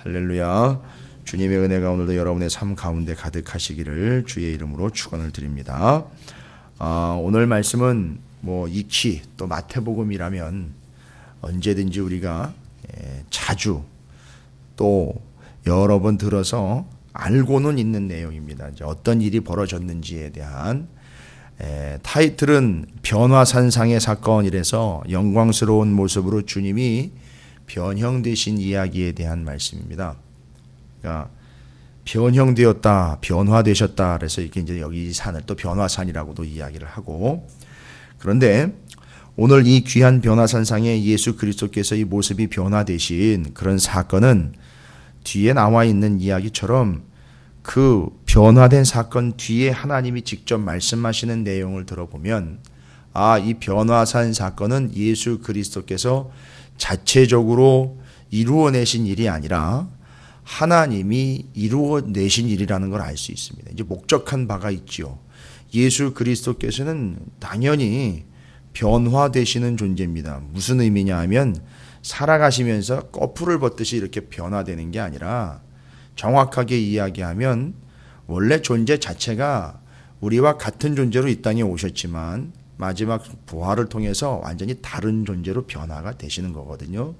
할렐루야. 주님의 은혜가 오늘도 여러분의 삶 가운데 가득하시기를 주의 이름으로 축원을 드립니다. 오늘 말씀은 익히 또 마태복음이라면 언제든지 우리가 자주 또 여러 번 들어서 알고는 있는 내용입니다. 이제 어떤 일이 벌어졌는지에 대한 타이틀은 변화산상의 사건이라서 영광스러운 모습으로 주님이 변형되신 이야기에 대한 말씀입니다. 그러니까 변형되었다, 변화되셨다. 그래서 이렇게 이제 여기 산을 또 변화산이라고도 이야기를 하고, 그런데 오늘 이 귀한 변화산상에 예수 그리스도께서 이 모습이 변화되신 그런 사건은 뒤에 나와 있는 이야기처럼 그 변화된 사건 뒤에 하나님이 직접 말씀하시는 내용을 들어보면 이 변화산 사건은 예수 그리스도께서 자체적으로 이루어내신 일이 아니라 하나님이 이루어내신 일이라는 걸 알 수 있습니다. 이제 목적한 바가 있지요. 예수 그리스도께서는 당연히 변화되시는 존재입니다. 무슨 의미냐 하면 살아가시면서 거풀을 벗듯이 이렇게 변화되는 게 아니라 정확하게 이야기하면 원래 존재 자체가 우리와 같은 존재로 이 땅에 오셨지만 마지막 부활을 통해서 완전히 다른 존재로 변화가 되시는 거거든요.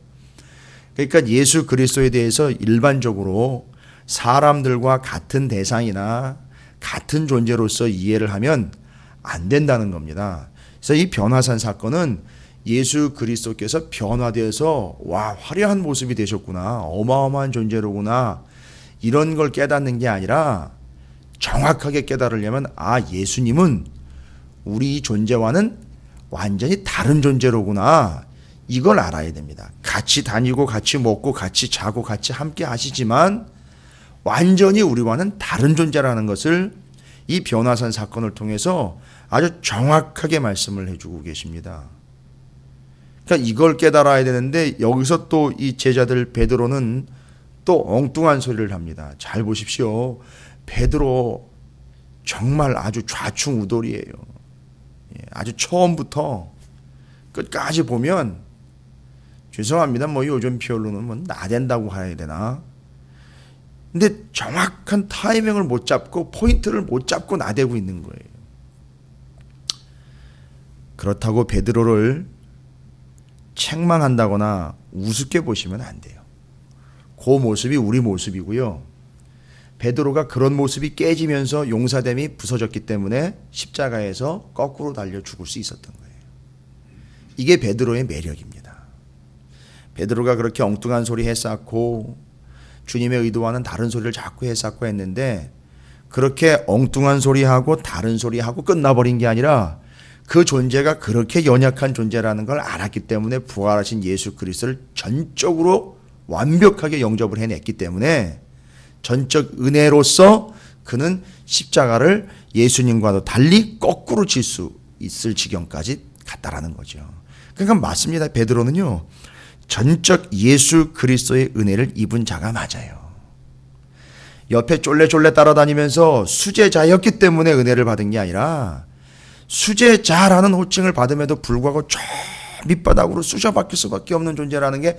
그러니까 예수 그리스도에 대해서 일반적으로 사람들과 같은 대상이나 같은 존재로서 이해를 하면 안 된다는 겁니다. 그래서 이 변화산 사건은 예수 그리스도께서 변화되어서 화려한 모습이 되셨구나, 어마어마한 존재로구나, 이런 걸 깨닫는 게 아니라 정확하게 깨달으려면 예수님은 우리 존재와는 완전히 다른 존재로구나, 이걸 알아야 됩니다. 같이 다니고 같이 먹고 같이 자고 같이 함께 하시지만 완전히 우리와는 다른 존재라는 것을 이 변화산 사건을 통해서 아주 정확하게 말씀을 해주고 계십니다. 그러니까 이걸 깨달아야 되는데 여기서 또 이 제자들 베드로는 또 엉뚱한 소리를 합니다. 잘 보십시오. 베드로 정말 아주 좌충우돌이에요. 아주 처음부터 끝까지 보면 죄송합니다. 요즘 표현로는 나댄다고 해야 되나? 근데 정확한 타이밍을 못 잡고 포인트를 못 잡고 나대고 있는 거예요. 그렇다고 베드로를 책망한다거나 우습게 보시면 안 돼요. 그 모습이 우리 모습이고요. 베드로가 그런 모습이 깨지면서 용사됨이 부서졌기 때문에 십자가에서 거꾸로 달려 죽을 수 있었던 거예요. 이게 베드로의 매력입니다. 베드로가 그렇게 엉뚱한 소리 했었고 주님의 의도와는 다른 소리를 자꾸 했었고 했는데 그렇게 엉뚱한 소리하고 다른 소리하고 끝나버린 게 아니라 그 존재가 그렇게 연약한 존재라는 걸 알았기 때문에 부활하신 예수 그리스도를 전적으로 완벽하게 영접을 해냈기 때문에 전적 은혜로서 그는 십자가를 예수님과도 달리 거꾸로 질 수 있을 지경까지 갔다라는 거죠. 그러니까 맞습니다. 베드로는요, 전적 예수 그리스도의 은혜를 입은 자가 맞아요. 옆에 쫄래쫄래 따라다니면서 수제자였기 때문에 은혜를 받은 게 아니라 수제자라는 호칭을 받음에도 불구하고 저 밑바닥으로 쑤셔박힐 수밖에 없는 존재라는 게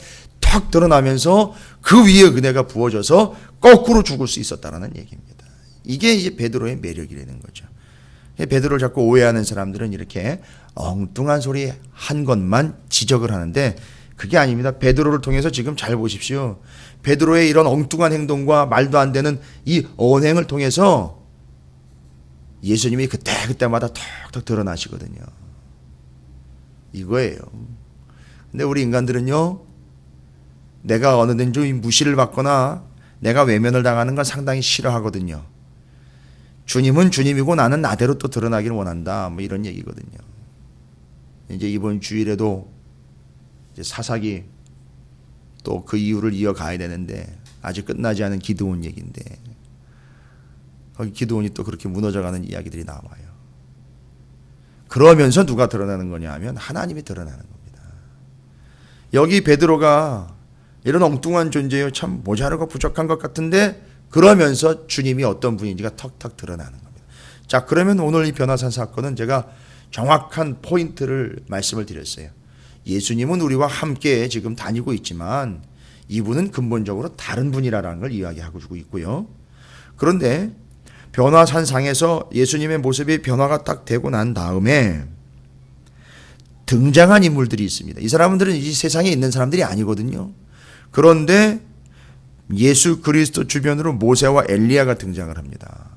턱 드러나면서 그 위에 은혜가 부어져서 거꾸로 죽을 수 있었다는 얘기입니다. 이게 이제 베드로의 매력이라는 거죠. 베드로를 자꾸 오해하는 사람들은 이렇게 엉뚱한 소리 한 것만 지적을 하는데 그게 아닙니다. 베드로를 통해서 지금 잘 보십시오. 베드로의 이런 엉뚱한 행동과 말도 안 되는 이 언행을 통해서 예수님이 그때마다 턱턱 드러나시거든요. 이거예요. 근데 우리 인간들은요, 내가 어느든지 무시를 받거나 내가 외면을 당하는 건 상당히 싫어하거든요. 주님은 주님이고 나는 나대로 또 드러나기를 원한다, 이런 얘기거든요. 이제 이번 주일에도 이제 사사기 또 그 이유를 이어가야 되는데 아직 끝나지 않은 기드온 얘기인데 거기 기드온이 또 그렇게 무너져가는 이야기들이 나와요. 그러면서 누가 드러나는 거냐 하면 하나님이 드러나는 겁니다. 여기 베드로가 이런 엉뚱한 존재요, 참 모자르고 부족한 것 같은데 그러면서 주님이 어떤 분인지가 턱턱 드러나는 겁니다. 자, 그러면 오늘 이 변화산 사건은 제가 정확한 포인트를 말씀을 드렸어요. 예수님은 우리와 함께 지금 다니고 있지만 이분은 근본적으로 다른 분이라는 걸 이야기하고 주고 있고요. 그런데 변화산상에서 예수님의 모습이 변화가 딱 되고 난 다음에 등장한 인물들이 있습니다. 이 사람들은 이 세상에 있는 사람들이 아니거든요. 그런데 예수 그리스도 주변으로 모세와 엘리야가 등장을 합니다.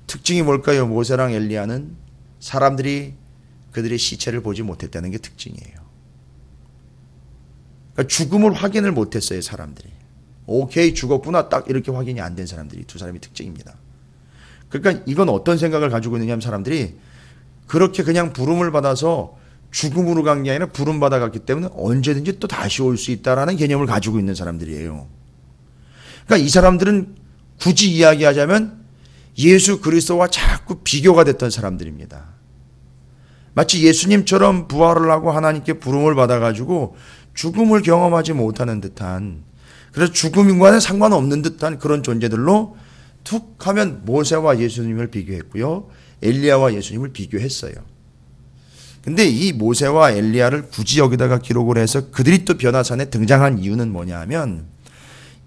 특징이 뭘까요? 모세랑 엘리야는 사람들이 그들의 시체를 보지 못했다는 게 특징이에요. 그러니까 죽음을 확인을 못했어요, 사람들이. 오케이, 죽었구나, 딱 이렇게 확인이 안 된 사람들이 두 사람이 특징입니다. 그러니까 이건 어떤 생각을 가지고 있느냐 하면 사람들이 그렇게 그냥 부름을 받아서 죽음으로 간 게 아니라 부름 받아갔기 때문에 언제든지 또 다시 올 수 있다라는 개념을 가지고 있는 사람들이에요. 그러니까 이 사람들은 굳이 이야기하자면 예수 그리스도와 자꾸 비교가 됐던 사람들입니다. 마치 예수님처럼 부활을 하고 하나님께 부름을 받아가지고 죽음을 경험하지 못하는 듯한, 그래서 죽음과는 상관없는 듯한 그런 존재들로 툭 하면 모세와 예수님을 비교했고요. 엘리야와 예수님을 비교했어요. 근데 이 모세와 엘리야를 굳이 여기다가 기록을 해서 그들이 또 변화산에 등장한 이유는 뭐냐 하면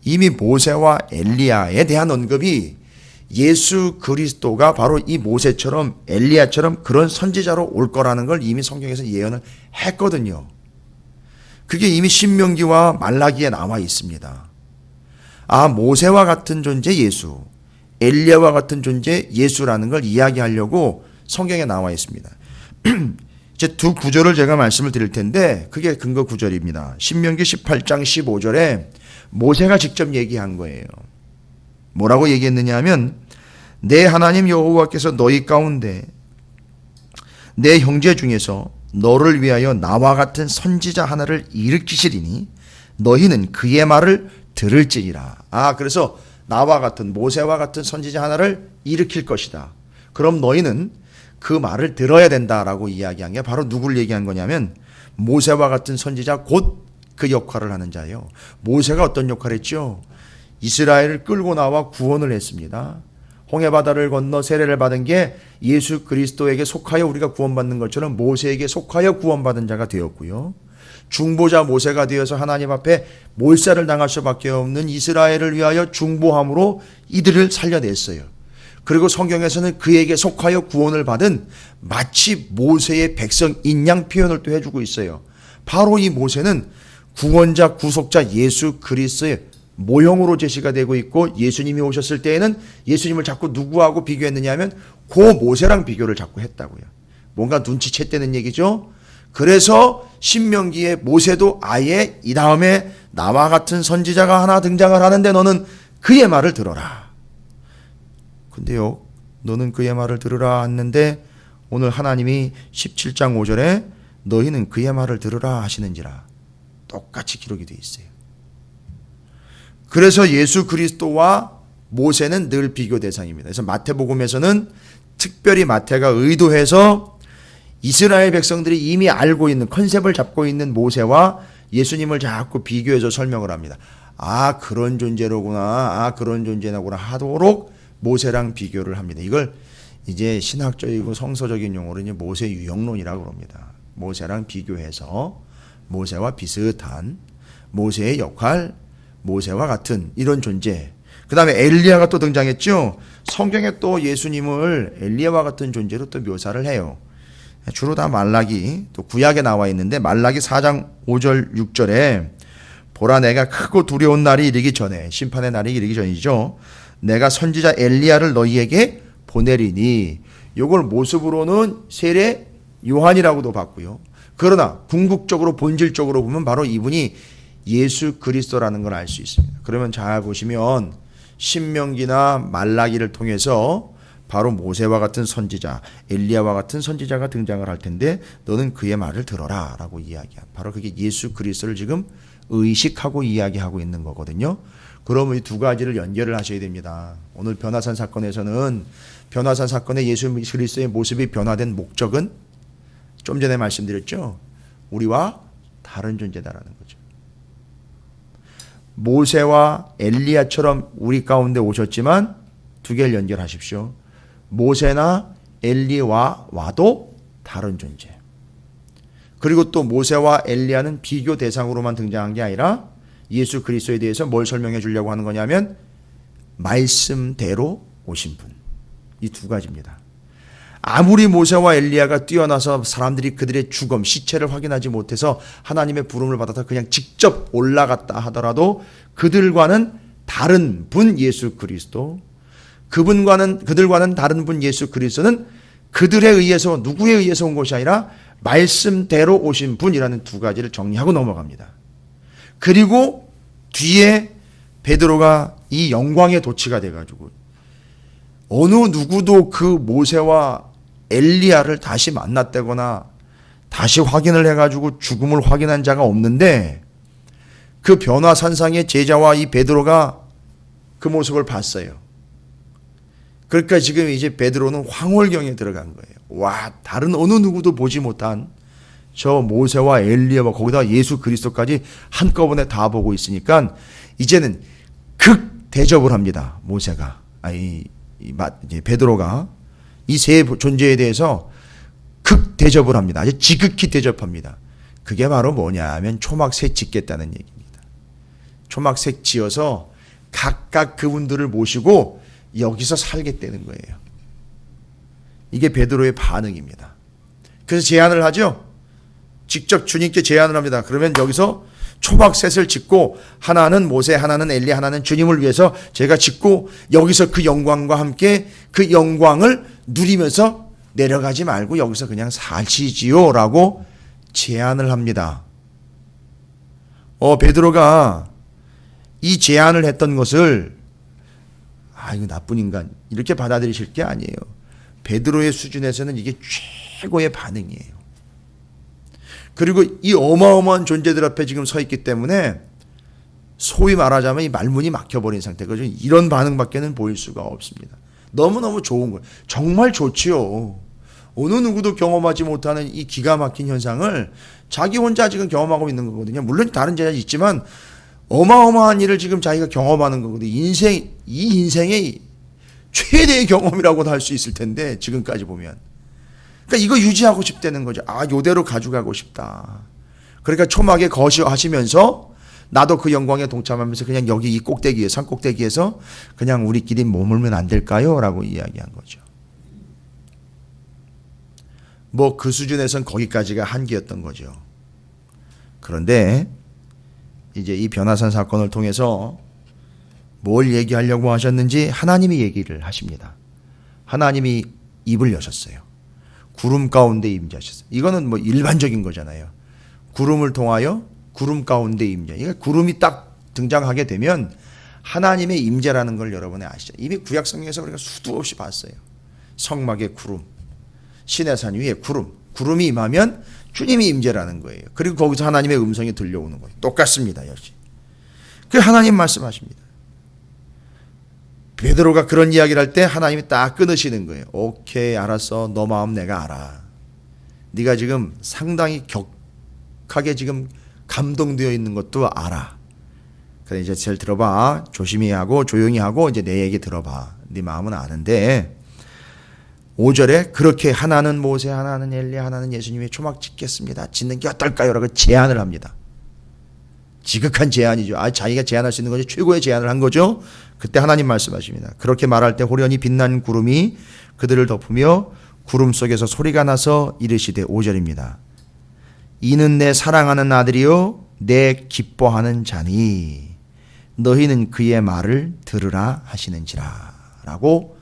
이미 모세와 엘리야에 대한 언급이 예수 그리스도가 바로 이 모세처럼 엘리야처럼 그런 선지자로 올 거라는 걸 이미 성경에서 예언을 했거든요. 그게 이미 신명기와 말라기에 나와 있습니다. 아, 모세와 같은 존재 예수, 엘리야와 같은 존재 예수라는 걸 이야기하려고 성경에 나와 있습니다. 이제 두 구절을 제가 말씀을 드릴 텐데 그게 근거 구절입니다. 신명기 18장 15절에 모세가 직접 얘기한 거예요. 뭐라고 얘기했느냐 하면 내 하나님 여호와께서 너희 가운데 내 형제 중에서 너를 위하여 나와 같은 선지자 하나를 일으키시리니 너희는 그의 말을 들을지니라. 아, 그래서 나와 같은 모세와 같은 선지자 하나를 일으킬 것이다. 그럼 너희는 그 말을 들어야 된다라고 이야기한 게 바로 누구를 얘기한 거냐면 모세와 같은 선지자 곧 그 역할을 하는 자예요. 모세가 어떤 역할을 했죠? 이스라엘을 끌고 나와 구원을 했습니다. 홍해바다를 건너 세례를 받은 게 예수 그리스도에게 속하여 우리가 구원받는 것처럼 모세에게 속하여 구원받은 자가 되었고요. 중보자 모세가 되어서 하나님 앞에 몰살을 당할 수밖에 없는 이스라엘을 위하여 중보함으로 이들을 살려냈어요. 그리고 성경에서는 그에게 속하여 구원을 받은 마치 모세의 백성인 양 표현을 또 해주고 있어요. 바로 이 모세는 구원자 구속자 예수 그리스도의 모형으로 제시가 되고 있고 예수님이 오셨을 때에는 예수님을 자꾸 누구하고 비교했느냐 하면 고 모세랑 비교를 자꾸 했다고요. 뭔가 눈치챘다는 얘기죠. 그래서 신명기에 모세도 아예 이 다음에 나와 같은 선지자가 하나 등장을 하는데 너는 그의 말을 들어라. 근데요, 너는 그의 말을 들으라 했는데 오늘 하나님이 17장 5절에 너희는 그의 말을 들으라 하시는지라 똑같이 기록이 되어 있어요. 그래서 예수 그리스도와 모세는 늘 비교 대상입니다. 그래서 마태복음에서는 특별히 마태가 의도해서 이스라엘 백성들이 이미 알고 있는 컨셉을 잡고 있는 모세와 예수님을 자꾸 비교해서 설명을 합니다. 아, 그런 존재로구나. 아, 그런 존재구나 하도록 모세랑 비교를 합니다. 이걸 이제 신학적이고 성서적인 용어로 이제 모세 유형론이라고 합니다. 모세랑 비교해서 모세와 비슷한 모세의 역할, 모세와 같은 이런 존재. 그 다음에 엘리야가 또 등장했죠. 성경에 또 예수님을 엘리야와 같은 존재로 또 묘사를 해요. 주로 다 말라기, 또 구약에 나와 있는데 말라기 4장 5절 6절에 보라 내가 크고 두려운 날이 이르기 전에, 심판의 날이 이르기 전이죠. 내가 선지자 엘리야를 너희에게 보내리니, 요걸 모습으로는 세례 요한이라고도 봤고요. 그러나 궁극적으로 본질적으로 보면 바로 이분이 예수 그리스도라는 걸 알 수 있습니다. 그러면 잘 보시면 신명기나 말라기를 통해서 바로 모세와 같은 선지자, 엘리야와 같은 선지자가 등장을 할 텐데 너는 그의 말을 들어라 라고 이야기한, 바로 그게 예수 그리스도를 지금 의식하고 이야기하고 있는 거거든요. 그러면 이 두 가지를 연결을 하셔야 됩니다. 오늘 변화산 사건에서는 변화산 사건의 예수 그리스도의 모습이 변화된 목적은 좀 전에 말씀드렸죠. 우리와 다른 존재다라는 거죠. 모세와 엘리야처럼 우리 가운데 오셨지만 두 개를 연결하십시오. 모세나 엘리야와도 다른 존재. 그리고 또 모세와 엘리야는 비교 대상으로만 등장한 게 아니라 예수 그리스도에 대해서 뭘 설명해 주려고 하는 거냐면 말씀대로 오신 분. 이 두 가지입니다. 아무리 모세와 엘리야가 뛰어나서 사람들이 그들의 죽음, 시체를 확인하지 못해서 하나님의 부름을 받아서 그냥 직접 올라갔다 하더라도 그들과는 다른 분 예수 그리스도, 그들과는 다른 분 예수 그리스도는 그들에 의해서, 누구에 의해서 온 것이 아니라 말씀대로 오신 분이라는 두 가지를 정리하고 넘어갑니다. 그리고 뒤에 베드로가 이 영광의 도취가 돼가지고 어느 누구도 그 모세와 엘리야를 다시 만났다거나 다시 확인을 해가지고 죽음을 확인한 자가 없는데 그 변화산상의 제자와 이 베드로가 그 모습을 봤어요. 그러니까 지금 이제 베드로는 황홀경에 들어간 거예요. 와, 다른 어느 누구도 보지 못한 저 모세와 엘리야와 거기다 예수 그리스도까지 한꺼번에 다 보고 있으니까 이제는 극 대접을 합니다. 모세가, 이제 베드로가 이 세 존재에 대해서 극 대접을 합니다. 아주 지극히 대접합니다. 그게 바로 뭐냐 하면 초막색 짓겠다는 얘기입니다. 초막색 지어서 각각 그분들을 모시고 여기서 살겠다는 거예요. 이게 베드로의 반응입니다. 그래서 제안을 하죠. 직접 주님께 제안을 합니다. 그러면 여기서 초막셋을 짓고 하나는 모세, 하나는 엘리, 하나는 주님을 위해서 제가 짓고 여기서 그 영광과 함께 그 영광을 누리면서 내려가지 말고 여기서 그냥 사시지요 라고 제안을 합니다. 베드로가 이 제안을 했던 것을 이거 나쁜 인간 이렇게 받아들이실 게 아니에요. 베드로의 수준에서는 이게 최고의 반응이에요. 그리고 이 어마어마한 존재들 앞에 지금 서 있기 때문에 소위 말하자면 이 말문이 막혀버린 상태고 이런 반응밖에는 보일 수가 없습니다. 너무너무 좋은 거예요. 정말 좋지요. 어느 누구도 경험하지 못하는 이 기가 막힌 현상을 자기 혼자 지금 경험하고 있는 거거든요. 물론 다른 제자 있지만 어마어마한 일을 지금 자기가 경험하는 거거든요. 이 인생의 최대의 경험이라고도 할 수 있을 텐데 지금까지 보면. 그러니까 이거 유지하고 싶다는 거죠. 요대로 가져가고 싶다. 그러니까 초막에 거시하시면서 나도 그 영광에 동참하면서 그냥 여기 이 꼭대기에, 산 꼭대기에서 그냥 우리끼리 머물면 안 될까요? 라고 이야기한 거죠. 뭐 그 수준에선 거기까지가 한계였던 거죠. 그런데 이제 이 변화산 사건을 통해서 뭘 얘기하려고 하셨는지 하나님이 얘기를 하십니다. 하나님이 입을 여셨어요. 구름 가운데 임재하셨어요. 이거는 뭐 일반적인 거잖아요. 구름을 통하여 구름 가운데 임재. 그러니까 구름이 딱 등장하게 되면 하나님의 임재라는 걸 여러분이 아시죠? 이미 구약 성경에서 우리가 수도 없이 봤어요. 성막의 구름, 시내산 위에 구름, 구름이 임하면 주님이 임재라는 거예요. 그리고 거기서 하나님의 음성이 들려오는 거예요. 똑같습니다, 역시. 그 하나님 말씀하십니다. 베드로가 그런 이야기를 할 때 하나님이 딱 끊으시는 거예요. 오케이, 알았어. 너 마음 내가 알아. 네가 지금 상당히 격하게 지금 감동되어 있는 것도 알아. 그래, 이제 잘 들어봐. 조심히 하고 조용히 하고 이제 내 얘기 들어봐. 네 마음은 아는데 5절에 그렇게 하나는 모세, 하나는 엘리, 하나는 예수님이 초막 짓겠습니다. 짓는 게 어떨까요? 라고 제안을 합니다. 지극한 제안이죠. 자기가 제안할 수 있는 거죠. 최고의 제안을 한 거죠. 그때 하나님 말씀하십니다. 그렇게 말할 때 호련히 빛난 구름이 그들을 덮으며 구름 속에서 소리가 나서 이르시되 5절입니다. 이는 내 사랑하는 아들이요 내 기뻐하는 자니 너희는 그의 말을 들으라 하시는지라 라고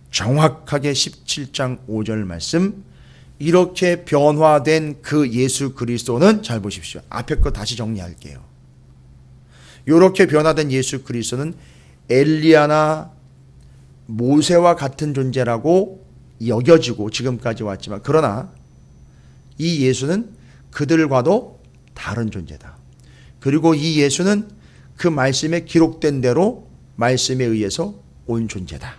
정확하게 17장 5절 말씀. 이렇게 변화된 그 예수 그리스도는 잘 보십시오. 앞에 거 다시 정리할게요. 이렇게 변화된 예수 그리스도는 엘리야나 모세와 같은 존재라고 여겨지고 지금까지 왔지만 그러나 이 예수는 그들과도 다른 존재다. 그리고 이 예수는 그 말씀에 기록된 대로 말씀에 의해서 온 존재다.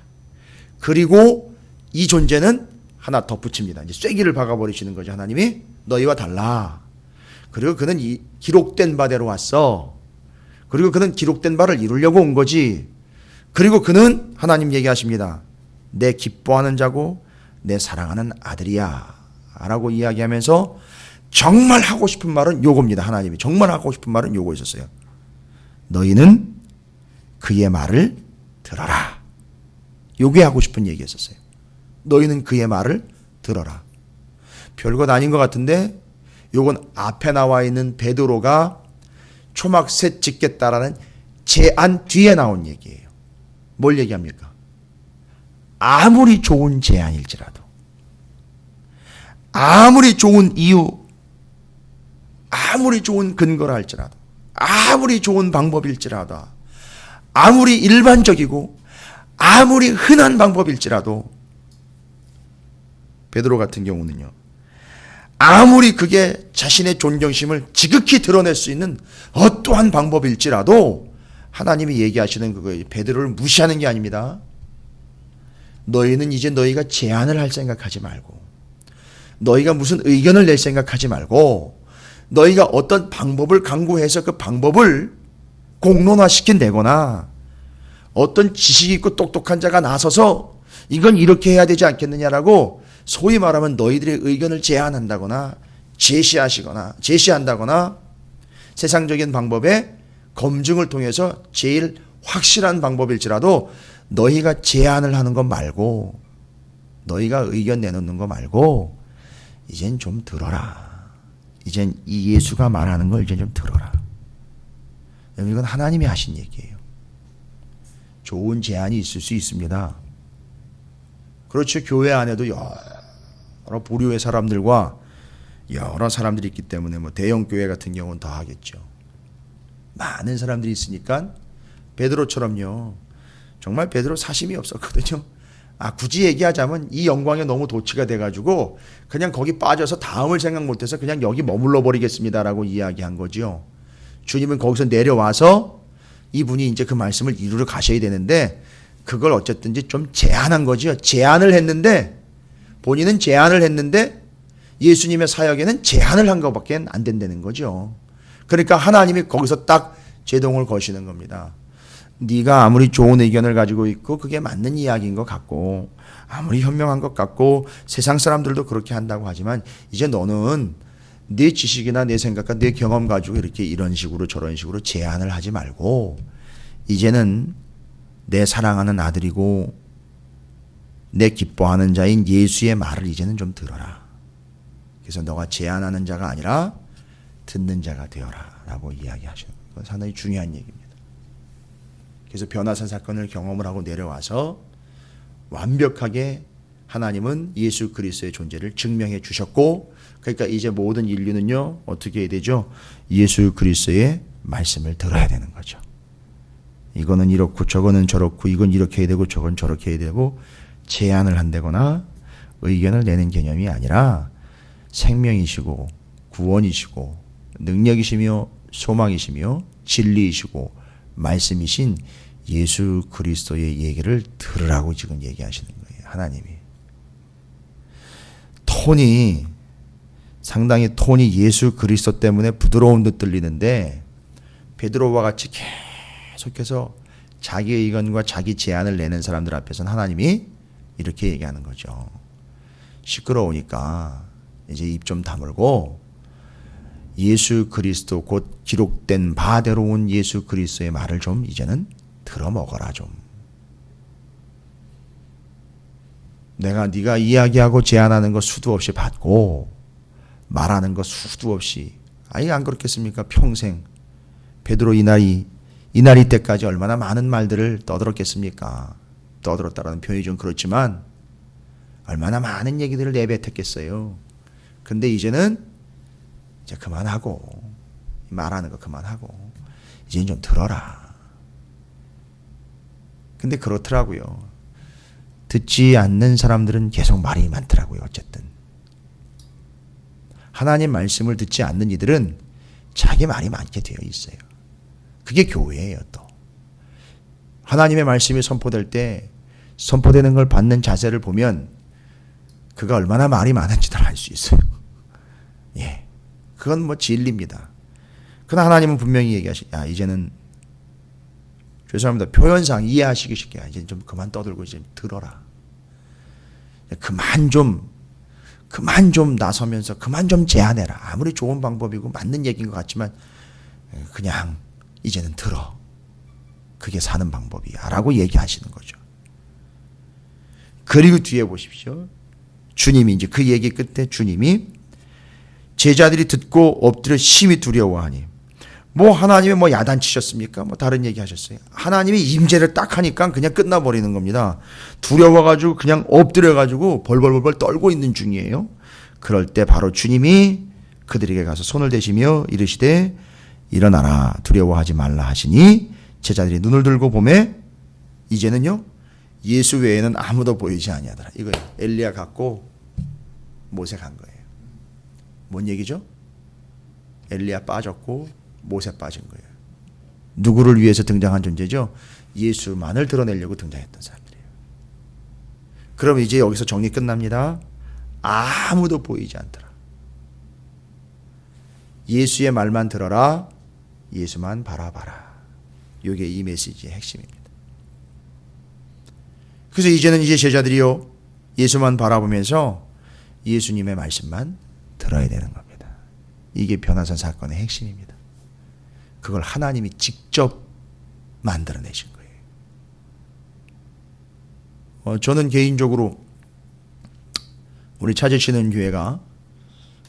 그리고 이 존재는 하나 덧붙입니다. 이제 쐐기를 박아버리시는 거죠. 하나님이 너희와 달라. 그리고 그는 이 기록된 바대로 왔어. 그리고 그는 기록된 바를 이루려고 온 거지. 그리고 그는 하나님 얘기하십니다. 내 기뻐하는 자고 내 사랑하는 아들이야 라고 이야기하면서 정말 하고 싶은 말은 요겁니다. 하나님이 정말 하고 싶은 말은 요거 있었어요. 너희는 그의 말을 들어라. 요게 하고 싶은 얘기였었어요. 너희는 그의 말을 들어라. 별것 아닌 것 같은데 요건 앞에 나와 있는 베드로가 초막 셋 짓겠다라는 제안 뒤에 나온 얘기예요. 뭘 얘기합니까? 아무리 좋은 제안일지라도, 아무리 좋은 이유, 아무리 좋은 근거라 할지라도, 아무리 좋은 방법일지라도, 아무리 일반적이고 아무리 흔한 방법일지라도, 베드로 같은 경우는요, 아무리 그게 자신의 존경심을 지극히 드러낼 수 있는 어떠한 방법일지라도 하나님이 얘기하시는 그거예요. 베드로를 무시하는 게 아닙니다. 너희는 이제 너희가 제안을 할 생각하지 말고, 너희가 무슨 의견을 낼 생각하지 말고, 너희가 어떤 방법을 강구해서 그 방법을 공론화시킨다거나 어떤 지식 있고 똑똑한 자가 나서서 이건 이렇게 해야 되지 않겠느냐라고 소위 말하면 너희들의 의견을 제안한다거나 제시한다거나 세상적인 방법의 검증을 통해서 제일 확실한 방법일지라도 너희가 제안을 하는 것 말고, 너희가 의견 내놓는 거 말고 이젠 좀 들어라. 이젠 이 예수가 말하는 걸 이제 좀 들어라. 이건 하나님이 하신 얘기예요. 좋은 제안이 있을 수 있습니다. 그렇죠. 교회 안에도 여러 부류의 사람들과 여러 사람들이 있기 때문에 뭐 대형 교회 같은 경우는 더 하겠죠. 많은 사람들이 있으니까 베드로처럼요. 정말 베드로 사심이 없었거든요. 굳이 얘기하자면 이 영광에 너무 도취가 돼가지고 그냥 거기 빠져서 다음을 생각 못해서 그냥 여기 머물러 버리겠습니다라고 이야기한 거죠. 주님은 거기서 내려와서 이분이 이제 그 말씀을 이루러 가셔야 되는데 그걸 어쨌든지 좀 제안한 거죠. 제안을 했는데, 본인은 제안을 했는데 예수님의 사역에는 제안을 한 것밖에 안 된다는 거죠. 그러니까 하나님이 거기서 딱 제동을 거시는 겁니다. 네가 아무리 좋은 의견을 가지고 있고 그게 맞는 이야기인 것 같고 아무리 현명한 것 같고 세상 사람들도 그렇게 한다고 하지만 이제 너는 네 지식이나 내 생각과 내 경험 가지고 이렇게 이런 식으로 저런 식으로 제안을 하지 말고 이제는 내 사랑하는 아들이고 내 기뻐하는 자인 예수의 말을 이제는 좀 들어라. 그래서 너가 제안하는 자가 아니라 듣는 자가 되어라 라고 이야기하셔요. 이건 상당히 중요한 얘기입니다. 그래서 변화산 사건을 경험을 하고 내려와서 완벽하게 하나님은 예수 그리스도의 존재를 증명해 주셨고, 그러니까 이제 모든 인류는요 어떻게 해야 되죠? 예수 그리스도의 말씀을 들어야 되는 거죠. 이거는 이렇고 저거는 저렇고 이건 이렇게 해야 되고 저건 저렇게 해야 되고 제안을 한다거나 의견을 내는 개념이 아니라 생명이시고 구원이시고 능력이시며 소망이시며 진리이시고 말씀이신 예수 그리스도의 얘기를 들으라고 지금 얘기하시는 거예요. 하나님이. 상당히 톤이 예수 그리스도 때문에 부드러운 듯 들리는데 베드로와 같이 계속해서 자기 의견과 자기 제안을 내는 사람들 앞에서는 하나님이 이렇게 얘기하는 거죠. 시끄러우니까 이제 입 좀 다물고 예수 그리스도 곧 기록된 바대로 온 예수 그리스도의 말을 좀 이제는 들어먹어라 좀. 네가 이야기하고 제안하는 거 수도 없이 받고 말하는 거 수도 없이 안 그렇겠습니까? 평생 베드로 이날이 때까지 얼마나 많은 말들을 떠들었겠습니까? 떠들었다라는 표현이 좀 그렇지만 얼마나 많은 얘기들을 내뱉었겠어요. 근데 이제는 이제 그만하고 말하는 거 그만하고 이제는 좀 들어라. 근데 그렇더라고요. 듣지 않는 사람들은 계속 말이 많더라고요. 어쨌든 하나님 말씀을 듣지 않는 이들은 자기 말이 많게 되어 있어요. 그게 교회예요. 또 하나님의 말씀이 선포될 때 선포되는 걸 받는 자세를 보면 그가 얼마나 말이 많은지도 알 수 있어요. 예, 그건 뭐 진리입니다. 그러나 하나님은 분명히 이제는 죄송합니다. 표현상 이해하시기 쉽게 이제 좀 그만 떠들고 이제 들어라. 그만 좀 나서면서 그만 좀 제안해라. 아무리 좋은 방법이고 맞는 얘기인 것 같지만 그냥 이제는 들어. 그게 사는 방법이야 라고 얘기하시는 거죠. 그리고 뒤에 보십시오. 주님이 이제 그 얘기 끝에 주님이 제자들이 듣고 엎드려 심히 두려워하니, 뭐 하나님의 뭐 야단치셨습니까? 뭐 다른 얘기 하셨어요. 하나님이 임재를 딱 하니까 그냥 끝나버리는 겁니다. 두려워가지고 그냥 엎드려가지고 벌벌벌벌 떨고 있는 중이에요. 그럴 때 바로 주님이 그들에게 가서 손을 대시며 이르시되 일어나라 두려워하지 말라 하시니 제자들이 눈을 들고 보매 이제는요 예수 외에는 아무도 보이지 아니하더라. 이거 엘리야 갔고 모세 간 거예요. 뭔 얘기죠? 엘리야 빠졌고 모세 빠진 거예요. 누구를 위해서 등장한 존재죠? 예수만을 드러내려고 등장했던 사람들이에요. 그럼 이제 여기서 정리 끝납니다. 아무도 보이지 않더라. 예수의 말만 들어라. 예수만 바라봐라. 이게 이 메시지의 핵심입니다. 그래서 이제는 이제 제자들이요 예수만 바라보면서 예수님의 말씀만 들어야 되는 겁니다. 이게 변화산 사건의 핵심입니다. 그걸 하나님이 직접 만들어내신 거예요. 저는 개인적으로 우리 찾으시는 교회가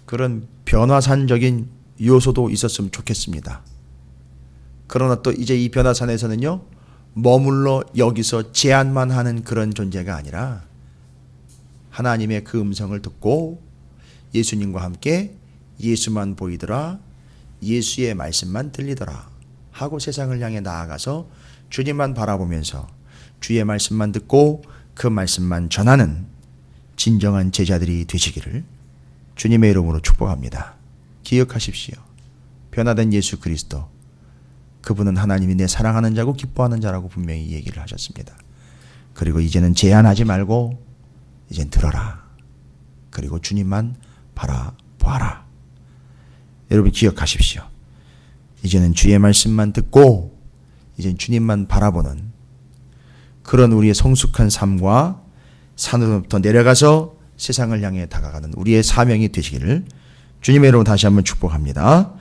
그런 변화산적인 요소도 있었으면 좋겠습니다. 그러나 또 이제 이 변화산에서는요 머물러 여기서 제안만 하는 그런 존재가 아니라 하나님의 그 음성을 듣고 예수님과 함께 예수만 보이더라, 예수의 말씀만 들리더라 하고 세상을 향해 나아가서 주님만 바라보면서 주의 말씀만 듣고 그 말씀만 전하는 진정한 제자들이 되시기를 주님의 이름으로 축복합니다. 기억하십시오. 변화된 예수 그리스도, 그분은 하나님이 내 사랑하는 자고 기뻐하는 자라고 분명히 얘기를 하셨습니다. 그리고 이제는 제한하지 말고 이젠 들어라. 그리고 주님만 바라보아라. 여러분 기억하십시오. 이제는 주의 말씀만 듣고 이젠 주님만 바라보는 그런 우리의 성숙한 삶과 산으로부터 내려가서 세상을 향해 다가가는 우리의 사명이 되시기를 주님의 이름으로 다시 한번 축복합니다.